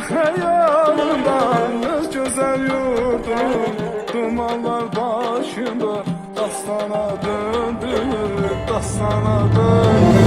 xəyalından öz gözəl yurdum, dumanlar başında dastana döndü, dastana döndü.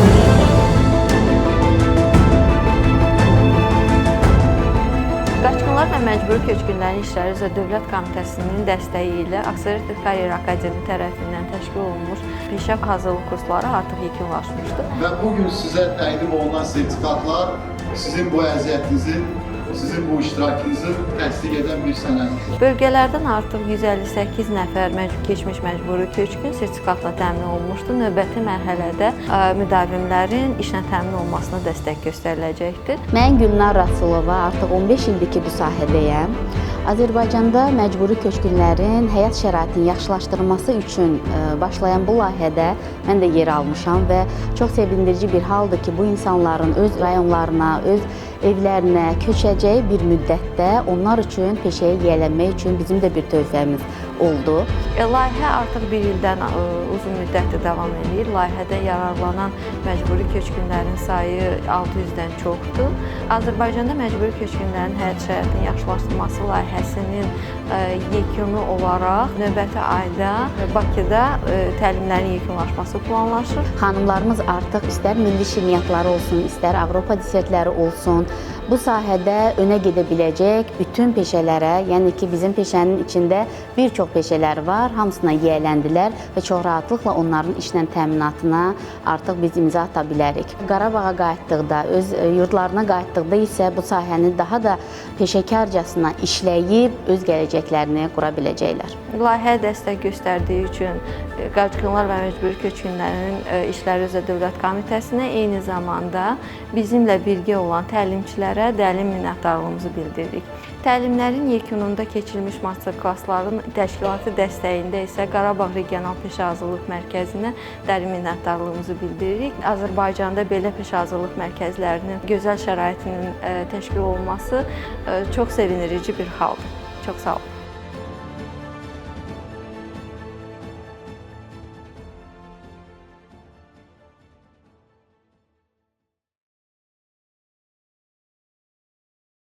Qaçqınlar və Məcburi Köçkünlərin İşləri üzrə Dövlət Komitəsinin dəstəyi ilə Aksarayət Karyera Akademi tərəfindən təşkil olunmuş peşə hazırlıq kursları artıq yekunlaşmışdır. Və bugün sizə təqdim olunan sertifikatlar sizin bu əziyyətinizin, sizin bu iştirakınızı təsdiq edən bir sənəddir. Bölgələrdən artıq 158 nəfər keçmiş məcburi köçkün sertifikatla təmin olunmuşdur. Növbəti mərhələdə müdavimlərin işlə təmin olmasına dəstək göstəriləcəkdir. Mən Gülnar Rasulova, artıq 15 ildir ki, bu sahədəyəm. Azərbaycanda məcburi köçkünlərin həyat şəraitinin yaxşılaşdırılması üçün başlayan bu layihədə mən də yer almışam və çox sevindirici bir haldır ki, bu insanların öz rayonlarına, öz evlərinə köçəcəyi bir müddətdə onlar üçün peşəyə yiyələnmək üçün bizim də bir töhfəmiz oldu. Layihə artıq bir ildən uzun müddətdir davam edir. Layihədə yararlanan məcburi köçkünlərin sayı 600-dən çoxdur. Azərbaycanda məcburi köçkünlərin həyat şəraitinin yaxşılaşdırılması layihəsinin yekunu olaraq növbəti ayda Bakıda təlimlərin yekunlaşması planlaşır. Xanımlarımız artıq istər milli şirniyyatları olsun, istər Avropa desertləri olsun, bu sahədə önə gedə biləcək bütün peşələrə, yəni ki, bizim peşənin içində bir çox peşələr var, hamısına yiyələndilər və çox rahatlıqla onların işlə təminatına artıq biz imza ata bilərik. Qarabağa qayıtdıqda, öz yurdlarına qayıtdıqda isə bu sahəni daha da peşəkarcasına işləyib öz gələcəklərini qura biləcəklər. Layihəyə dəstək göstərdiyi üçün Qaçqınlar və Məcburi Köçkünlərin İşləri üzrə Dövlət Komitəsinə, eyni zamanda bizimlə birgə olan təlimçilərə dərin minnətdarlığımızı bildiririk. Təlimlərin yekununda keçirilmiş master-klassların təşkilatı dəstəyində isə Qarabağ Regional Peşə Hazırlıq Mərkəzinə dərin minnətdarlığımızı bildiririk. Azərbaycanda belə peşə hazırlıq mərkəzlərinin gözəl şəraitinin təşkil olunması çox sevindirici bir haldır. Çox sağ olun.